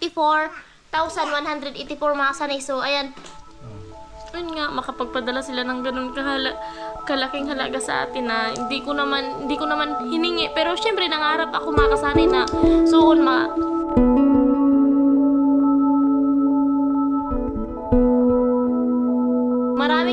184,184 mga kasani. So, ayan. Ayun nga, makapagpadala sila ng ganun kalaking halaga sa atin na hindi ko naman hiningi. Pero syempre, nangarap ako mga kasani na soon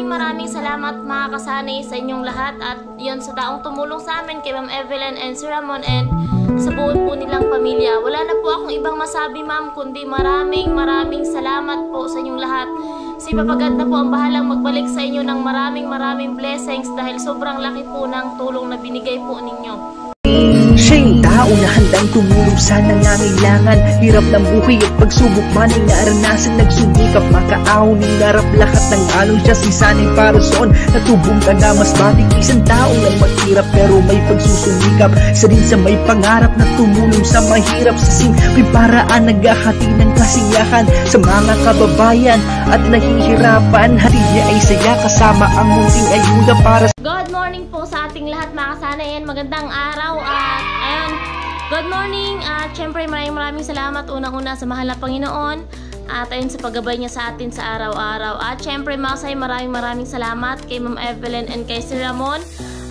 Maraming salamat mga kasani sa inyong lahat at yun sa taong tumulong sa amin kay Ma'am Evelyn and Sir Ramon and sa buo po nilang pamilya. Wala na po akong ibang masabi ma'am kundi maraming salamat po sa inyong lahat. Si Papagad na po ang bahalang magbalik sa inyo ng maraming blessings dahil sobrang laki po ng tulong na binigay po ninyo. Siya yung tao na handang tumulong sa nangangailangan. Hirap ng buhay at pagsubok man ay naranasan. Nagsumikap makaahon ng narap lahat ng alon. Siya si sanay para soon natubong taga mas matik. Isang tao lang maghirap pero may pagsusumikap. Isa din sa may pangarap na tumulong sa mahirap. Sa simpleng paraan naghahati ng kasiyahan sa mga kababayan at nahihirapan. Hati niya ay saya kasama ang munting ayuda para sa... Good morning po sa ating lahat mga kasanayan. Magandang araw at ayun, good morning at syempre maraming salamat unang-una sa mahal na Panginoon at ayun sa paggabay niya sa atin sa araw-araw. At syempre mga maraming salamat kay Ma'am Evelyn and kay Sir Ramon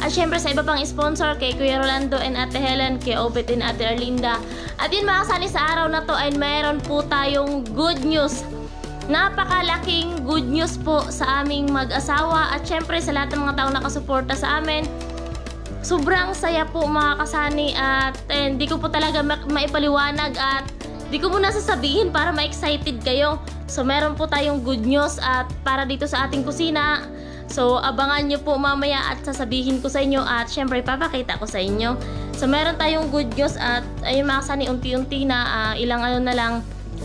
at syempre sa iba pang sponsor kay Kuya Rolando and Ate Helen, kay Obet and Ate Arlinda. At yun mga kasani, sa araw na to ay mayroon po tayong good news. Napakalaking good news po sa aming mag-asawa at syempre sa lahat ng mga taong nakasuporta sa amin. Sobrang saya po mga kasani at hindi ko po talaga maipaliwanag at di ko muna sasabihin para ma-excited kayo. So meron po tayong good news at para dito sa ating kusina. So abangan nyo po mamaya at sasabihin ko sa inyo at syempre papakita ko sa inyo. So meron tayong good news at ayun mga kasani, unti-unti na ilang ano na lang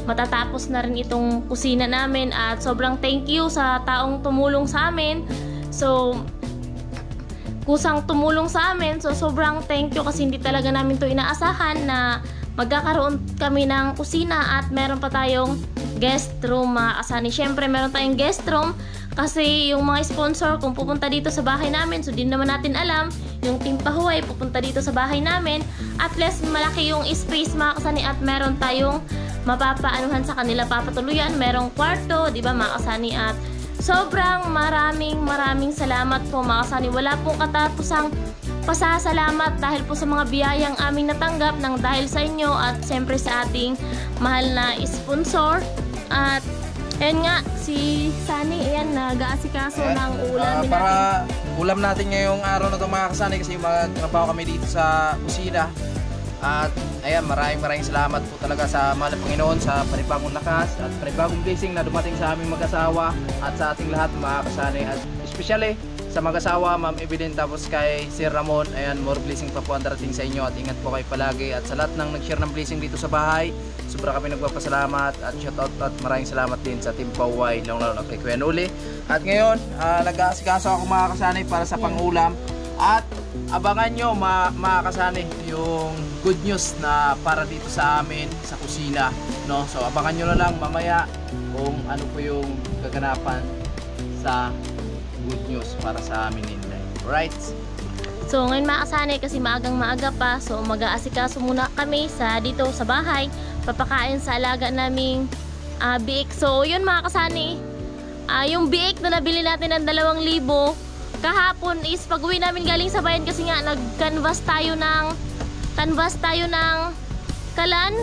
matatapos na rin itong kusina namin at sobrang thank you sa taong tumulong sa amin. So kusang tumulong sa amin. So sobrang thank you kasi hindi talaga namin to inaasahan na magkakaroon kami ng kusina at meron pa tayong guest room mga kasani. Syempre meron tayong guest room kasi yung mga sponsor kung pupunta dito sa bahay namin, so din naman natin alam yung Team Pahuay pupunta dito sa bahay namin. At least malaki yung space mga kasani at meron tayong mapapaanuhan sa kanila, papatuluyan, merong kwarto, di ba mga kasani. At sobrang maraming salamat po mga kasani. Wala pong katapusang pasasalamat dahil po sa mga biyayang aming natanggap ng dahil sa inyo at siyempre sa ating mahal na sponsor. At ayun nga, si Sunny, ayan, nag-aasikaso ng ulamin para natin. Ulam natin ngayong araw na ito mga kasani kasi magtrabaho kami dito sa kusina. At ayan, maraming salamat po talaga sa mahal na Panginoon sa panibagong lakas at panibagong blessing na dumating sa aming mag-asawa at sa ating lahat mga kasani. At especially sa mag-asawa, Ma'am Evelyn, tapos kay Sir Ramon, ayan, more blessing pa po ang darating sa inyo at ingat po kayo palagi. At sa lahat ng nag-share ng blessing dito sa bahay, sobra kami nagpapasalamat at shoutout at maraming salamat din sa Team Pahuay, lalo kay Kuya Nuli. At ngayon, nag-aasikaso ako mga kasani para sa pang-ulam. At abangan nyo mga kasani yung good news na para dito sa amin sa kusina, no? So abangan nyo na lang mamaya kung ano po yung gaganapan sa good news para sa amin nila. Alright? So ngayon mga kasani, kasi maaga pa, so mag-aasikaso muna kami dito sa bahay, papakain sa alaga naming biik. So yun mga kasani, yung biik na nabili natin ng 2,000 kahapon is pag-uwi namin galing sa bayan kasi nga nag-canvas tayo ng kalan,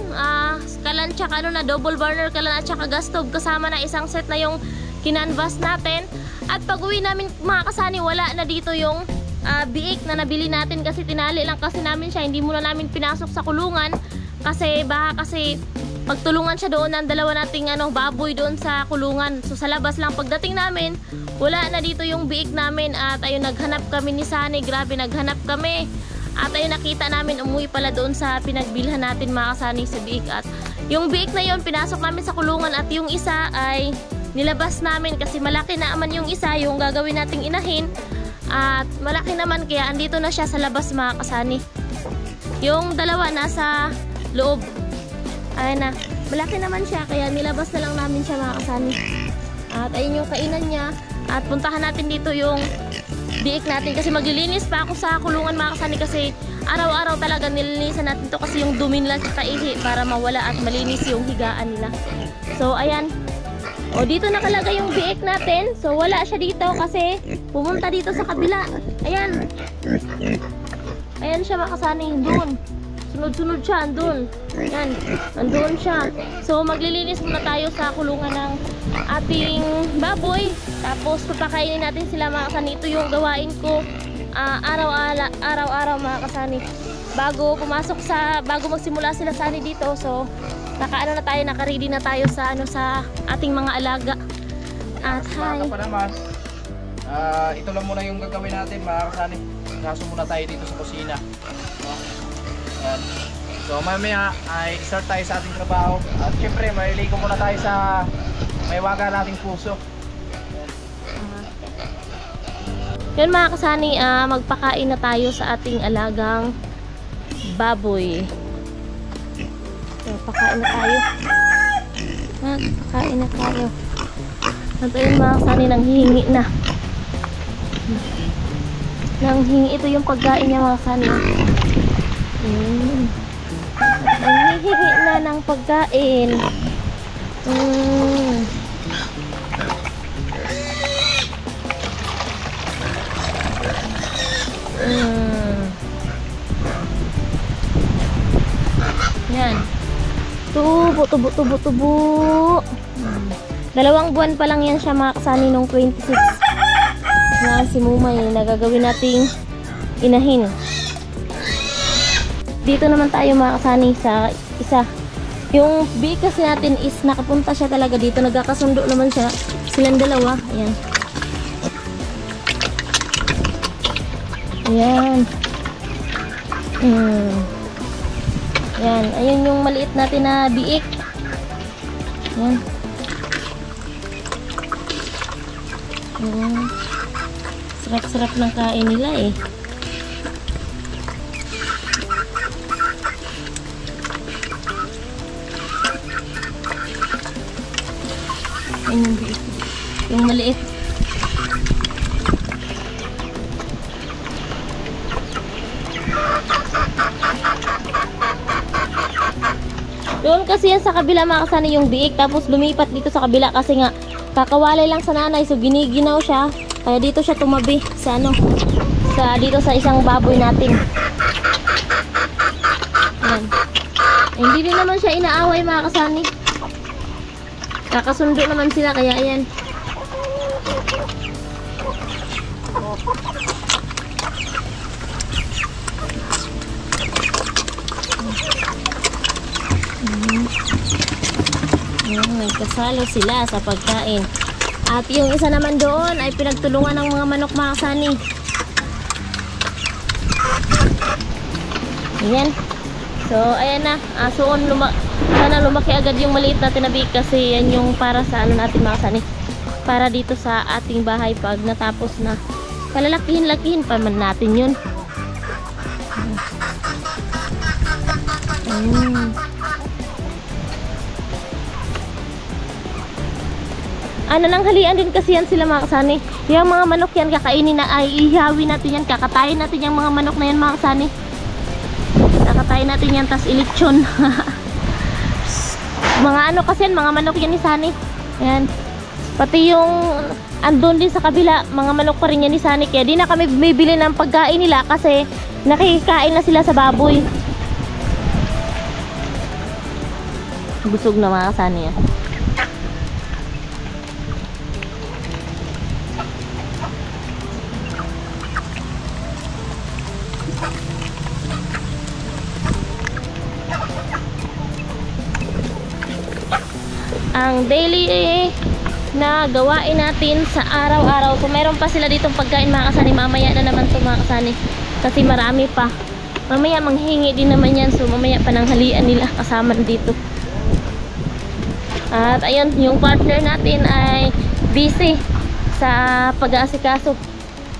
kalan tsaka ano na double burner kalan at tsaka gas stove, kasama na isang set na yung kinanvas natin. At pag-uwi namin mga kasani, wala na dito yung biik na nabili natin kasi tinali lang kasi namin siya, hindi muna namin pinasok sa kulungan kasi baka kasi magtulungan siya doon ng dalawa nating baboy doon sa kulungan. So sa labas lang pagdating namin, wala na dito yung biik namin at ayun, naghanap kami ni Sunny, grabe naghanap kami. At ayun, nakita namin umuwi pala doon sa pinagbilhan natin mga kasani sa biik. At yung biik na yun, pinasok namin sa kulungan at yung isa ay nilabas namin kasi malaki naman yung isa, yung gagawin nating inahin. At malaki naman kaya andito na siya sa labas mga kasani. Yung dalawa nasa loob. Ayun na, malaki naman siya kaya nilabas na lang namin siya mga kasani. At ayun yung kainan niya. At puntahan natin dito yung biik natin kasi maglilinis pa ako sa kulungan mga kasani kasi araw-araw talaga nililinisan natin to kasi yung dumi nila tsaka ihi para mawala at malinis yung higaan nila. So ayan. O dito nakalagay yung biik natin. So wala siya dito kasi pumunta dito sa kabila. Ayan. Ayan siya mga kasani, doon. Sunod-sunod siya, andun. Ayan, andun siya. So maglilinis muna tayo sa kulungan ng ating baboy. Tapos papakainin natin sila mga kasani. Ito yung gawain ko araw-araw mga kasani. Bago magsimula sila sani dito. So naka-ready na tayo sa sa ating mga alaga. At hi. Ito lang muna yung gagawin natin mga kasani. Kaso muna tayo dito sa kusina. Ayan. So mamaya ay start tayo sa ating trabaho. At syempre maliligo muna tayo sa may waga nating puso. Yun mga kasani, magpakain na tayo sa ating alagang baboy. So, pakain na tayo. Pakain na tayo. At ayun mga kasani, nanghihingi na. Nanghihingi, ito yung pagkain niya mga kasani. Nanghihingi na ng pagkain. Yan. Tubo. 2 buwan pa lang yan siya mga kasani nung 26. Yan si Mumay na gagawin nating inahin. Dito naman tayo mga kasani sa isa. Yung biik kasi natin is nakapunta siya talaga dito. Nagkakasundo naman siya. Silang dalawa. Ayan. Ayan. Ayan. Ayun yung maliit natin na biik. Ayan. Sarap-sarap ng kain nila eh. Ayan yung biik. Yung maliit. Doon kasi yan sa kabila mga kasani yung biik. Tapos lumipat dito sa kabila kasi nga kakawalay lang sa nanay. So giniginaw siya. Kaya dito siya tumabi sa dito sa isang baboy natin. Ayan. Hindi din naman siya inaaway mga kasani. Kakasundo naman sila kaya ayan. Nagkasalo sila sa pagkain. At yung isa naman doon ay pinagtulungan ng mga manok mga kasani. Ayan. So ayan na. Sana lumaki agad yung maliit na tinabik kasi yan yung para sa natin mga kasani. Para dito sa ating bahay pag natapos na. Palalakihin pa man natin yun. Nanghalian din kasi yan sila mga kasani. Yung mga manok yan kakainin na ay ihawin natin yan. Kakatayin natin yung mga manok na yan mga kasani. Kakatayin natin yan tas ilitsyon. Mga kasi yan, mga manok yan ni Sani. Ayan. Pati yung andun din sa kabila, mga manok pa rin yan ni Sani. Kaya di na kami bumibili ng pagkain nila kasi nakikain na sila sa baboy. Busog na mga kasani yan. Ang daily na gawain natin sa araw-araw. So meron pa sila ditong pagkain mga kasani. Mamaya na naman ito mga kasani. Kasi marami pa. Mamaya manghingi din naman yan. So mamaya pananghalian nila kasama dito. At ayun, yung partner natin ay busy sa pag-aasikaso.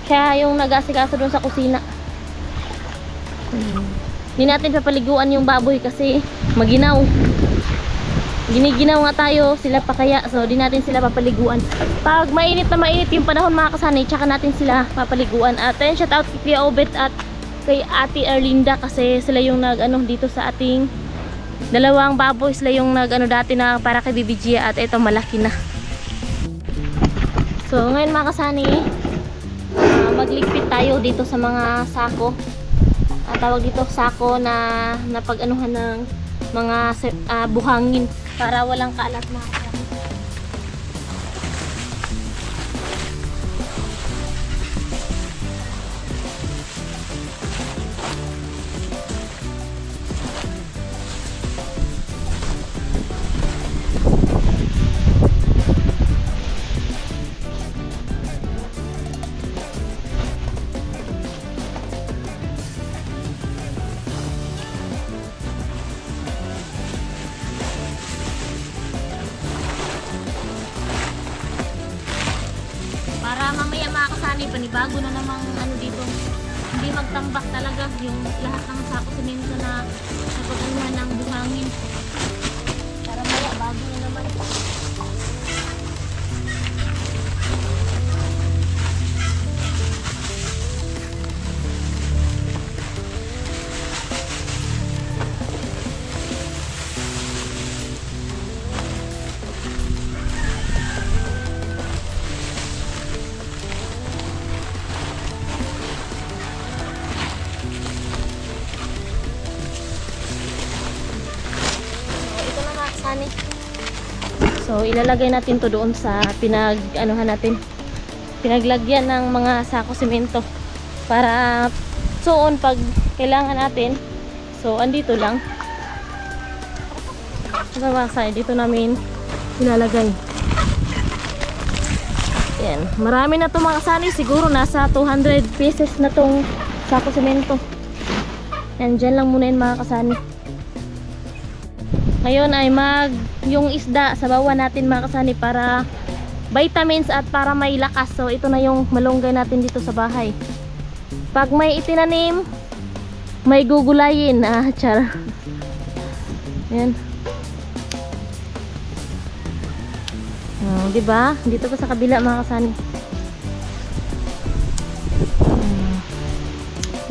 Siya yung nag-aasikaso dun sa kusina. Hindi natin papaliguan yung baboy kasi maginaw. giniginaw nga tayo, sila pa kaya. So di natin sila papaliguan. Pag mainit na mainit yung panahon mga kasanay, tsaka natin sila papaliguan. At ayun, shout out kay Kuya Obet at kay Ate Erlinda kasi sila yung nag-ano dito sa ating dalawang baboy. Sila yung nag-ano dati na para kay Bibi Gia at ito malaki na. So ngayon mga kasanay, magligpit tayo dito sa mga sako. Tawag dito sako na napag-anuhan ng mga buhangin para walang kalat mga kasanay. Para mamaya mga kasanay, panibago na namang ano dito, hindi magtambak talaga yung lahat ng sako semento na napag-anuhan ng buhangin. Para maya bago na naman. So ilalagay natin to doon sa pinaglagyan ng mga sako semento para soon pag kailangan natin, so andito lang. Dito namin ilalagay. Yan, marami na to mga kasani, siguro nasa 200 pieces na tong sako semento. Yan, dyan lang muna yun mga kasani. Ngayon ay yung isda sa bawa natin mga kasani para vitamins at para may lakas. So ito na yung malunggay natin dito sa bahay. Pag may itinanim, may gugulayin. Char. Yan. Diba? Dito pa sa kabila mga kasani.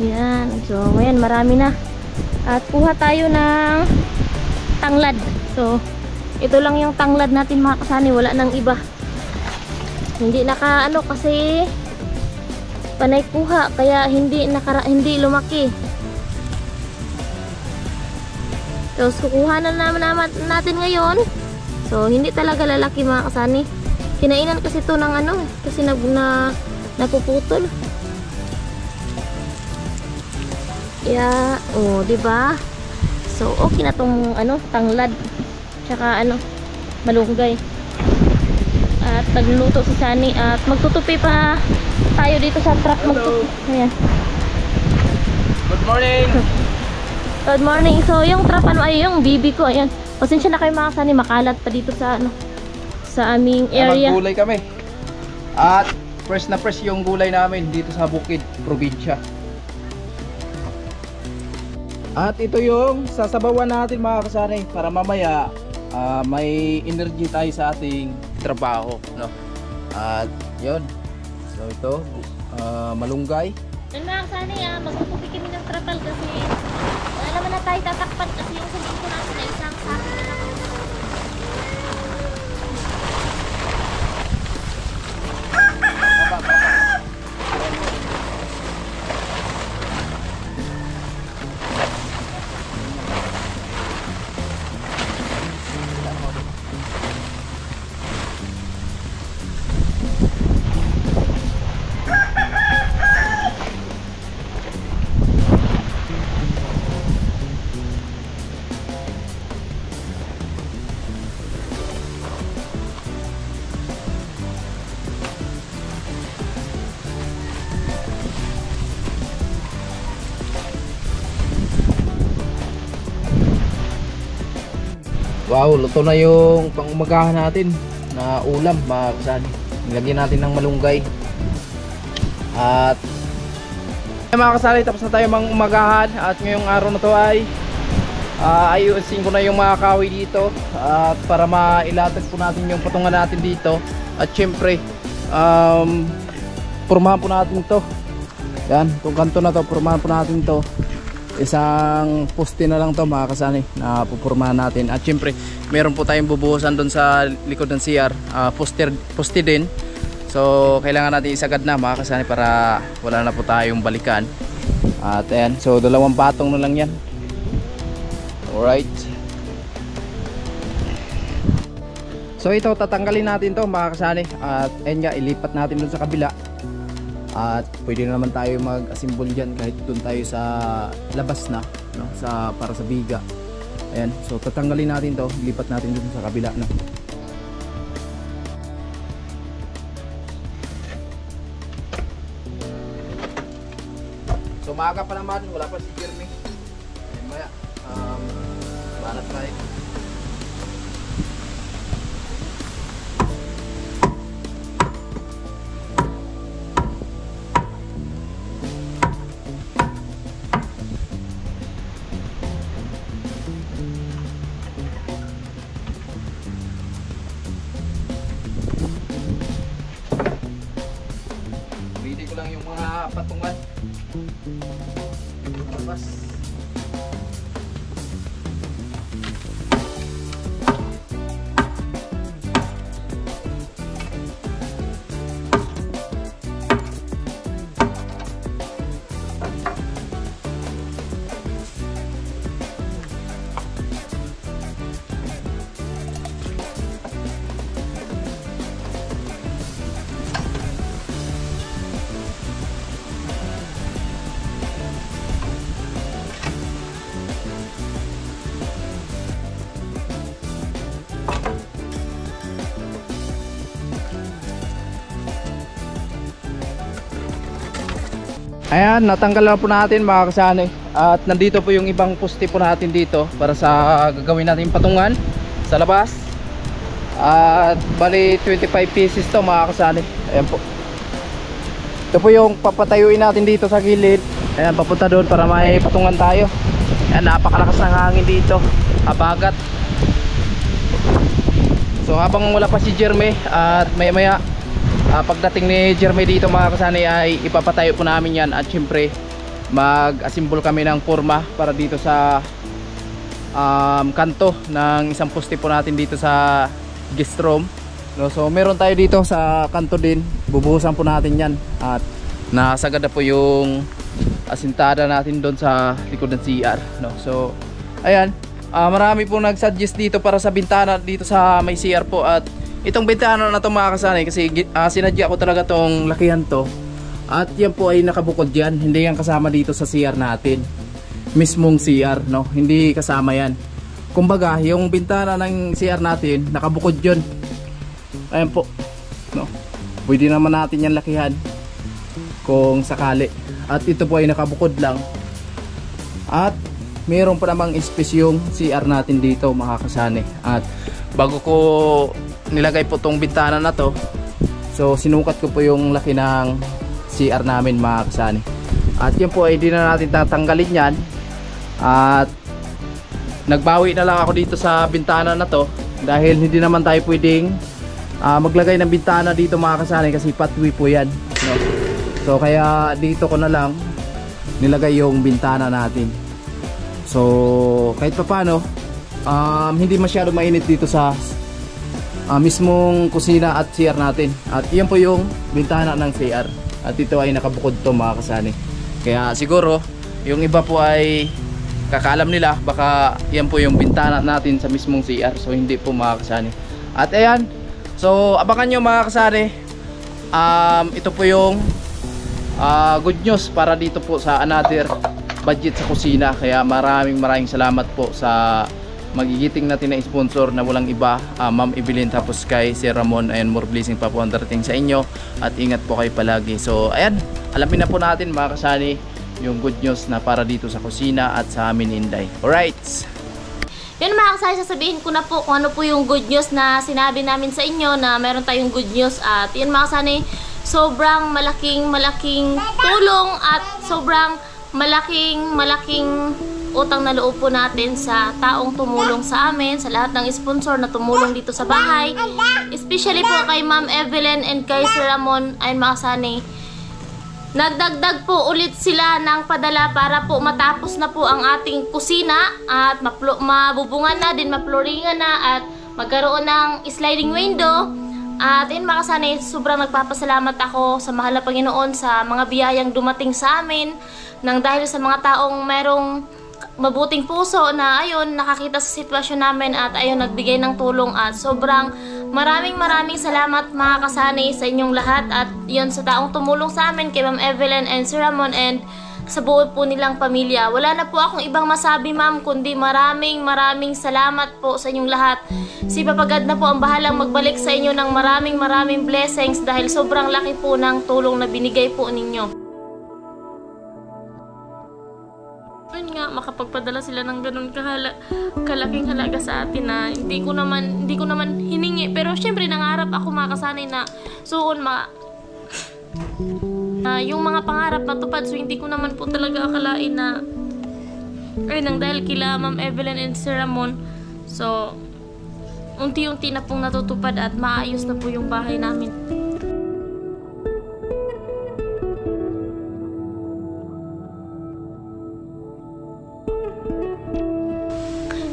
Yan. So ngayon marami na. At kuha tayo ng tanglad. So ito lang yung tanglad natin mga kasani, wala nang iba. Hindi naka kasi panay kuha kaya hindi lumaki. So kukuha na naman natin ngayon. So hindi talaga lalaki mga kasani. Kinainan kasi ito ng kasi napuputol. Yeah, diba? So okay na tong tanglad tsaka malunggay. At nagluluto si Sunny at magtutupi pa tayo dito sa truck. Ayan. Good morning. Good morning. So yung truck ay yung bibi ko. Ayan. Pasensya na kayo mga Sunny, makalat pa dito sa sa aming area. Maggulay kami. At fresh na fresh yung gulay namin dito sa Bukid, probinsya. At ito yung sasabawan natin mga kasanay para mamaya may energy tayo sa ating trabaho, no? At yun. So ito malunggay. Yan mga kasanay, magtutupi kami ng trapal kasi wala naman na tayo tatakpan kasi yung sabihin ko natin ay isang sakin na lang. Wow, luto na yung pangumagahan natin na ulam mga kasani. Nilagyan natin ng malunggay. At mga kasani, tapos na tayo mang umagahan. At ngayong araw na to ay ayusin ko na yung mga kahoy dito at para mailatag po natin yung patungan natin dito. At syempre purmahan po natin to. Yan, itong kanto na to, purmahan po natin to. Isang poste na lang to mga kasani na pupurmahan natin. At syempre meron po tayong bubuhusan doon sa likod ng CR, poste din. So kailangan natin isagad na mga kasani para wala na po tayong balikan. At ayan, so 2 patong na lang yan. Alright. So ito, tatanggalin natin to mga kasani. At ayan nga, ilipat natin dun sa kabila. At pwede na naman tayo mag-assemble dyan kahit dun tayo sa labas na, no? Para sa biga. Ayan, so tatanggalin natin to, ilipat natin dun sa kabila na. So maaga pa naman, wala pa si Jeremy. Ayan, maya banat tayo. Ready ko lang yung mga patungan. Labas. Ayan, natanggal na po natin mga kasani. At nandito po yung ibang poste po natin dito para sa gagawin natin patungan sa labas. At bali 25 pieces to mga kasani. Ayan po. Ito po yung papatayuin natin dito sa gilid. Ayan, papunta doon para may patungan tayo. Ayan, napakalakas ng hangin dito, habagat. So habang wala pa si Jeremy at maya maya pagdating ni Jeremy dito mga kasani ay ipapatayo po namin yan. At syempre mag-assemble kami ng forma para dito sa kanto ng isang poste po natin dito sa guest room, no? So meron tayo dito sa kanto din, bubuhusan po natin yan. At nasagad na po yung asintada natin doon sa likod ng CR, no? So ayan, marami po nag-suggest dito para sa bintana dito sa may CR po. At itong bintana na to mga kasani, kasi sinadya ko talaga tong lakihan to. At yan po ay nakabukod yan, hindi yan kasama dito sa CR natin, mismong CR, no? Hindi kasama yan. Kumbaga yung bintana ng CR natin nakabukod yun. Ayan po, no? Pwede naman natin yan lakihan kung sakali. At ito po ay nakabukod lang. At meron pa namang space yung CR natin dito mga kasani. At bago ko nilagay po tong bintana na to, so sinukat ko po yung laki ng CR namin mga kasani. At yun po ay di na natin tatanggalin yan. At nagbawi na lang ako dito sa bintana na to dahil hindi naman tayo pwedeng maglagay ng bintana dito mga kasani kasi patwi po yan, no? So kaya dito ko na lang nilagay yung bintana natin. So kahit pa paano hindi masyado mainit dito sa mismong kusina at CR natin. At yan po yung bintana ng CR. At ito ay nakabukod to mga kasani. Kaya siguro yung iba po ay kakaalam nila baka yan po yung bintana natin sa mismong CR. So hindi po mga kasani. At ayan, so abangan nyo mga kasani. Ito po yung good news para dito po sa another budget sa kusina. Kaya maraming salamat po sa magigiting natin na sponsor na walang iba, Ma'am Evelyn, tapos kay Sir Ramon. Ayan, more blessing pa po ang darating sa inyo. At ingat po kayo palagi. So ayan, alamin na po natin mga kasani yung good news na para dito sa kusina at sa amin Inday. Alright, yun mga kasani, sasabihin ko na po kung ano po yung good news na sinabi namin sa inyo na meron tayong good news. At yun mga kasani, sobrang malaking tulong at sobrang malaking utang na loob po natin sa taong tumulong sa amin, sa lahat ng sponsor na tumulong dito sa bahay. Especially po kay Ma'am Evelyn and kay Sir Ramon ay makasani. Nagdagdag po ulit sila ng padala para po matapos na po ang ating kusina at mabubungan na din, maploringan na at magkaroon ng sliding window. At yun mga kasani, sobrang nagpapasalamat ako sa mahal na Panginoon sa mga biyayang dumating sa amin nang dahil sa mga taong merong mabuting puso na ayun, nakakita sa sitwasyon namin at ayun, nagbigay ng tulong. At sobrang maraming salamat mga kasani sa inyong lahat at yun sa taong tumulong sa amin kay Ma'am Evelyn and Sir Ramon and sa buo po nilang pamilya. Wala na po akong ibang masabi ma'am, kundi maraming salamat po sa inyong lahat. Si Papa God na po ang bahalang magbalik sa inyo ng maraming blessings dahil sobrang laki po ng tulong na binigay po ninyo. Ayun nga, makapagpadala sila ng ganun kalaking halaga sa atin na hindi ko naman hiningi, pero syempre nangarap ako makasanay na soon yung mga pangarap matupad. So hindi ko naman po talaga akalain na nang dahil kila Ma'am Evelyn and Sir Ramon, so unti-unti na pong natutupad at maayos na po yung bahay namin.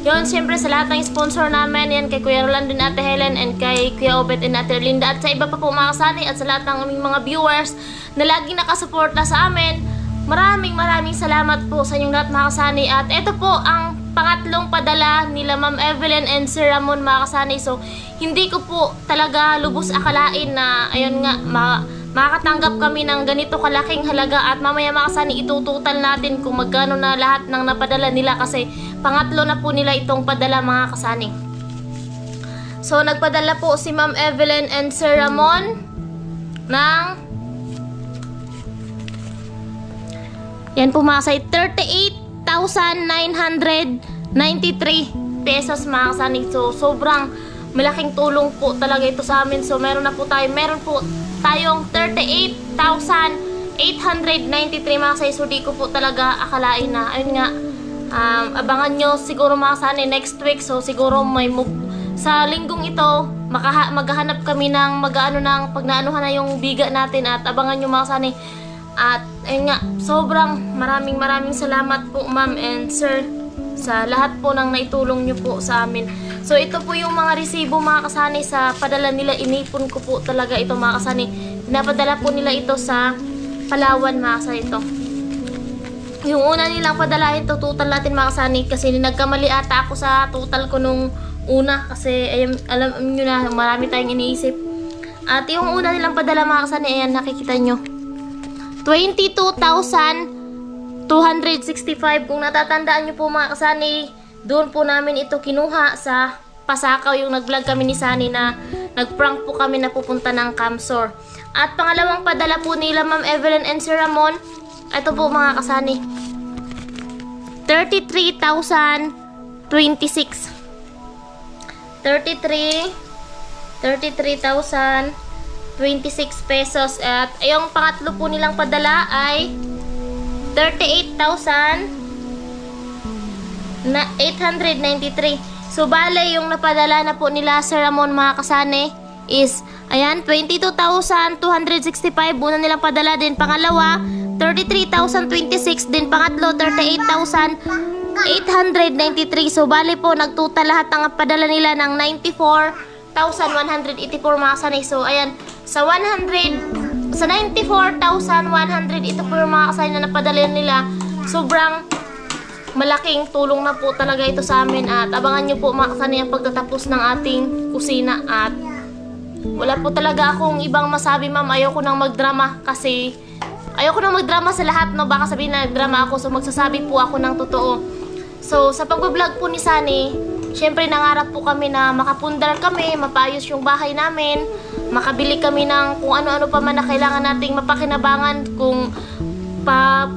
Yun, siyempre sa lahat ng sponsor namin, yan kay Kuya Rolando and Ate Helen and kay Kuya Obet and Ate Linda at sa iba pa po mga kasani at sa lahat ng aming mga viewers na laging nakasuporta sa amin. Maraming salamat po sa inyong lahat mga kasani. At ito po ang pangatlong padala nila Ma'am Evelyn and Sir Ramon mga kasani. So hindi ko po talaga lubos akalain na ayun nga, makakatanggap kami ng ganito kalaking halaga at mamaya mga kasani itututal natin kung magkano na lahat ng napadala nila kasi pangatlo na po nila itong padala mga kasani. So nagpadala po si Ma'am Evelyn and Sir Ramon ng yan po mga kasani, 38,993 pesos mga kasani. So sobrang malaking tulong po talaga ito sa amin. So meron po tayong 38,893 mga kasani. So di ko po talaga akalain na ayun nga, abangan nyo siguro mga kasani next week. So siguro may sa linggong ito maghahanap kami ng ng pagnaanuhan na yung biga natin at abangan nyo mga kasani. At ayun nga, sobrang maraming salamat po Ma'am and Sir sa lahat po ng naitulong nyo po sa amin. So ito po yung mga resibo mga kasani sa padala nila. Inipon ko po talaga ito mga kasani. Pinapadala po nila ito sa Palawan mga kasani ito. Yung una nilang padala ito, total natin mga kasani kasi nagkamali ata ako sa total ko nung una kasi ayun, alam nyo na marami tayong iniisip. At yung una nilang padala mga kasani, ayan nakikita nyo, 22,265. Kung natatandaan nyo po mga kasani, doon po namin ito kinuha sa Pasakaw, yung nag-vlog kami ni Sunny na nag-prank po kami na pupunta ng Camsor. At pangalawang padala po nila Ma'am Evelyn and Sir Ramon, ito po mga kasani, 33,026 pesos. At yung pangatlo po nilang padala ay 38,893. So bale yung napadala na po nila Sir Ramon mga kasani is ayan, 22,265 una nilang padala, din pangalawa 33,026, din pangatlo 38,893. So bale po nagtotal lahat ng padala nila ng 94,184 mga kasani. So ayan, sa 94,100 ito po yung mga kasani na napadala nila. Sobrang malaking tulong na po talaga ito sa amin. At abangan nyo po mga kasani ang pagtatapos ng ating kusina. At wala po talaga akong ibang masabi ma'am. Ayoko nang magdrama kasi ayoko nang magdrama sa lahat, no? Baka sabihin na nagdrama ako. So magsasabi po ako ng totoo. So sa pag-vlog po ni Sunny, syempre nangarap po kami na makapundar kami, mapayos yung bahay namin, makabili kami ng kung ano-ano pa man na kailangan nating mapakinabangan. Kung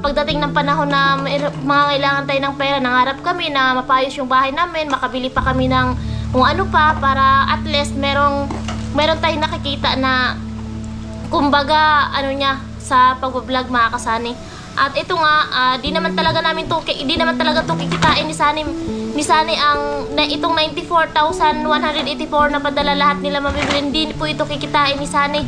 pagdating ng panahon na mga kailangan tayo ng pera, nangarap kami na mapayos yung bahay namin, makabili pa kami ng kung ano pa para at least meron tayong nakikita na kumbaga ano niya sa pag-vlog mga kasani. At ito nga, di naman talaga to kikitain ni Sunny ang itong 94,184 na padala lahat nila mabibili. Hindi po ito kikitain ni Sunny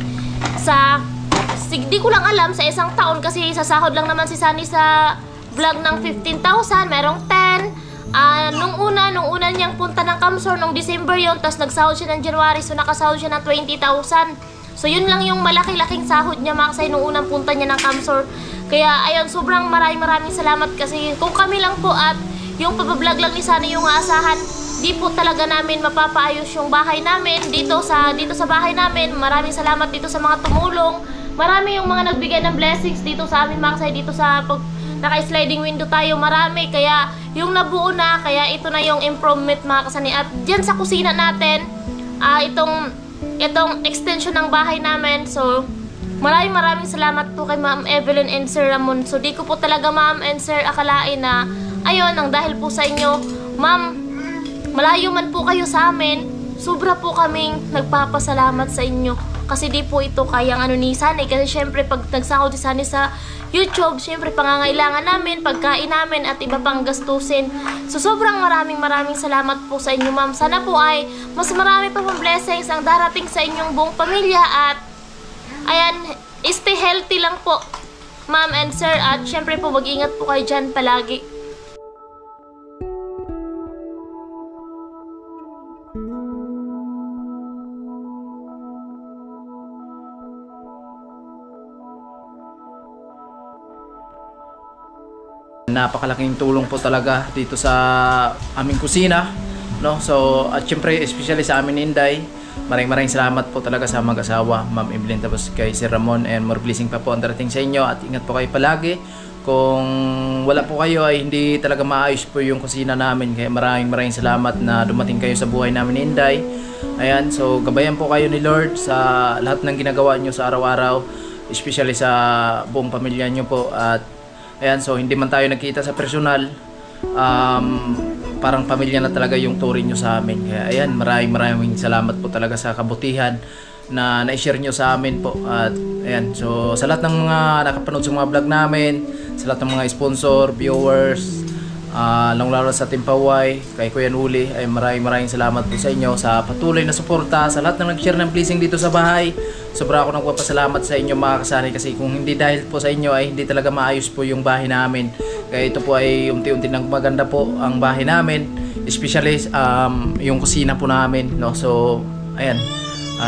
di ko lang alam sa isang taon kasi sasahod lang naman si Sunny sa vlog ng 15,000, merong 10. Nung una niyang punta ng Kamsor nung December yon, tapos nagsahod siya ng January, so nakasahod siya ng 20,000. So yun lang yung malaki-laking sahod niya mga kasay nung unang punta niya ng Kamsor. Kaya ayun, sobrang maraming salamat kasi kung kami lang po at yung pabablog lang ni Sunny yung aasahan, di po talaga namin mapapaayos yung bahay namin dito sa bahay namin. Maraming salamat dito sa mga tumulong. Marami yung mga nagbigay ng blessings dito sa amin mga kasay, dito sa pag naka-sliding window tayo, marami. Kaya yung nabuo na, kaya ito na yung improvement mga kasani. At dyan sa kusina natin, itong extension ng bahay namin. So maraming salamat po kay Ma'am Evelyn and Sir Ramon. So di ko po talaga Ma'am and Sir akalain na ayun, ang dahil po sa inyo, Ma'am, malayo man po kayo sa amin, sobra po kaming nagpapasalamat sa inyo. Kasi di po ito kayang ni Sunny. Kasi syempre pag nagsahod si Sunny sa YouTube, syempre pangangailangan namin, pagkain namin at iba pang gastusin. So sobrang maraming salamat po sa inyo Ma'am. Sana po ay mas marami pa pong blessings ang darating sa inyong buong pamilya. At ayan, stay healthy lang po Ma'am and Sir. At syempre po mag-ingat po kayo dyan palagi. Napakalaking tulong po talaga dito sa aming kusina, no? So at syempre especially sa amin Inday, maraming salamat po talaga sa mag-asawa Ma'am Evelyn tapos kay Sir Ramon, and more blessing pa po ang darating sa inyo at ingat po kayo palagi. Kung wala po kayo ay hindi talaga maayos po yung kusina namin, kaya maraming salamat na dumating kayo sa buhay namin Inday. Ayan, so gabayan po kayo ni Lord sa lahat ng ginagawa nyo sa araw-araw, especially sa buong pamilya nyo po. At ayan, so hindi man tayo nagkita sa personal, parang pamilya na talaga yung turing nyo sa amin. Kaya ayan, maraming salamat po talaga sa kabutihan na na-share nyo sa amin po. At ayan, so sa lahat ng mga nakapanood sa mga vlog namin, sa lahat ng mga sponsor, viewers, lalo sa Team Paway, kay Kuya Nuli, ay maraming salamat po sa inyo sa patuloy na suporta, sa lahat ng nag-share ng blessing dito sa bahay. Sobra ako nagpapasalamat sa inyo mga kasani, kasi kung hindi dahil po sa inyo ay hindi talaga maayos po yung bahay namin. Kaya ito po ay unti-unti nang maganda po ang bahay namin, especially yung kusina po namin, no? So ayan,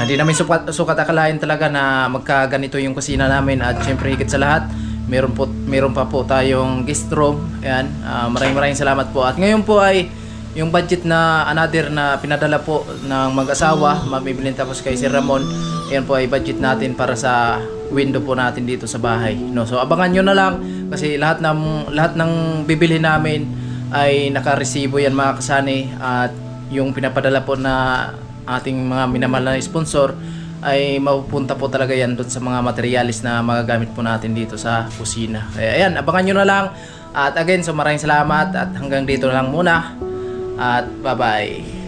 hindi namin sukat akalain talaga na magkaganito yung kusina namin. At syempre higit sa lahat, meron pa po tayong guest room. Ayan, maraming salamat po. At ngayon po ay yung budget na another na pinadala po ng mag-asawa Ma'am Evelyn tapos kay Sir Ramon, ayan po ay budget natin para sa window po natin dito sa bahay, no? So abangan nyo na lang, kasi lahat ng bibili namin ay nakaresibo yan mga kasani. At yung pinapadala po na ating mga minamahal na sponsor ay mapupunta po talaga yan doon sa mga materialis na magagamit po natin dito sa kusina. Kaya ayan, abangan nyo na lang. At again, so maraming salamat at hanggang dito na lang muna. At bye-bye.